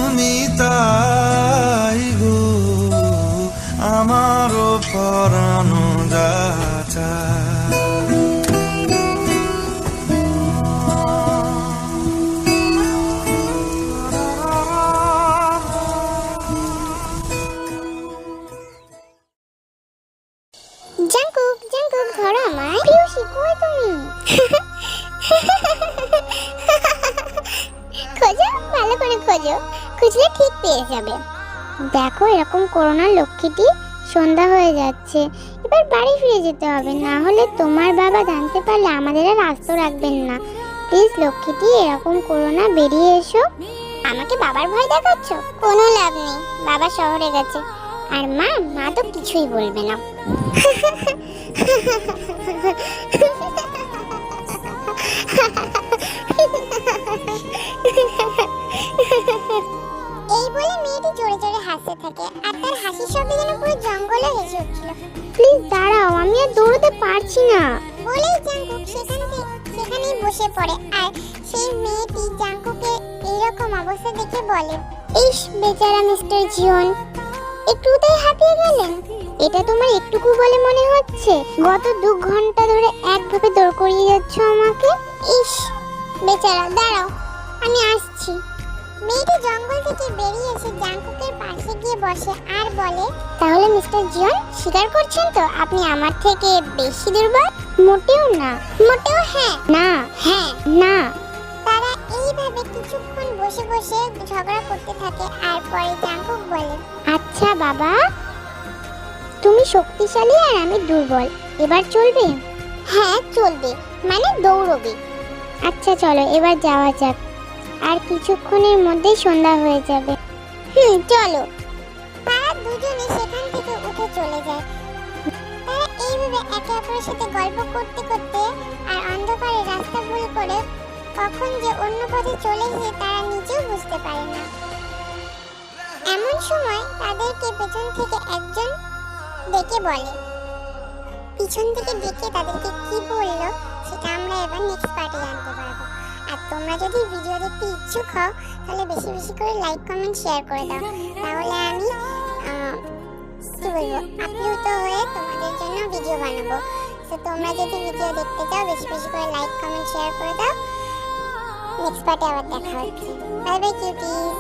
তুমি তাই গো আমারও পরানো যাচা। জাঙ্কুক জাঙ্কুক ধরো আমায়। পিউসি কই তুমি? খোঁজো, ভালো করে খোঁজো, খুঁজলে ঠিক পেয়ে যাবে। দেখো এরকম করো না লক্ষ্মীটি, সন্ধ্যা হয়ে যাচ্ছে, এবার বাড়ি ফিরে যেতে হবে, না হলে তোমার বাবা জানতে পারলে আমাদের আর আস্ত রাখবেন না। প্লিজ লক্ষ্মীটি এরকম করো না, বেরিয়ে এসো। আমাকে বাবার ভয় দেখাচ্ছ? কোনো লাভ নেই, বাবা শহরে গেছে, আর মা তো কিছুই বলবে না। এই বলে মেয়েটি জোরে জোরে হাসতে থাকে, আর তার হাসির শব্দে যেন পুরো জঙ্গলে হেসে উঠছিল। প্লিজ দাঁড়াও, আমি আর দৌড়তে পারছি না। বলেই জাঙ্কুক সেখানেই বসে পড়ে, আর সেই মেয়েটি জাঙ্কুকের এইরকম অবস্থা দেখে বলে, ইস বেচারা মিস্টার জিওন, একটুতেই হাঁপিয়ে গেলেন। এটা তোমার একটুকু বলে মনে হচ্ছে? গত 2 ঘন্টা ধরে একভাবে দৌড় করিয়ে যাচ্ছ আমাকে। ইস বেচারা, দাঁড়াও আমি আসছি। মেয়েটি জঙ্গল থেকে বেরিয়ে এসে জাঙ্কুকের পাশে গিয়ে বসে আর বলে, তাহলে মিস্টার জিওন স্বীকার করছেন তো আপনি আমার থেকে বেশি দুর্বল? মোটেও না। মোটেও হ্যাঁ? না। হ্যাঁ না। তারা এইভাবে কিছুক্ষণ বসে বসে ঝগড়া করতে থাকে, আর পরে জাঙ্কুক বলে, আচ্ছা বাবা, তুমি শক্তিশালী আর আমি দুর্বল, এবার চলবে? হ্যাঁ চলবে, মানে দৌড়বে। আচ্ছা চলো এবার যাওয়া যাক, আর কিছুক্ষণের মধ্যেই সন্ধ্যা হয়ে যাবে। চলো। তারা দুজনে সেখান থেকে উঠে চলে যায়। তারা এইভাবে একে অপরের সাথে গল্প করতে করতে আর অন্ধকারে রাস্তা ভুল করে কখন যে অন্য পথে চলে এসে তারা নিজেও বুঝতে পারে না। এমন সময় তাদেরকে পেছন থেকে একজন ডেকে বলে। পিছন থেকে ডেকে তাদেরকে কি বললো সেটা আমরা এবার নেক্সট পার্টে জানতে পারবো। আর তোমরা যদি ভিডিও দেখতে ইচ্ছুক হও তাহলে বেশি বেশি করে লাইক কমেন্ট শেয়ার করে দাও, তাহলে আমি কি বলবো আপ্লুত হয়ে তোমাদের জন্য ভিডিও বানাবো। তো তোমরা যদি ভিডিও দেখতে চাও বেশি বেশি করে লাইক কমেন্ট শেয়ার করে দাও। নেক্সট পার্টে আবার দেখা হচ্ছে। Bye bye cuties.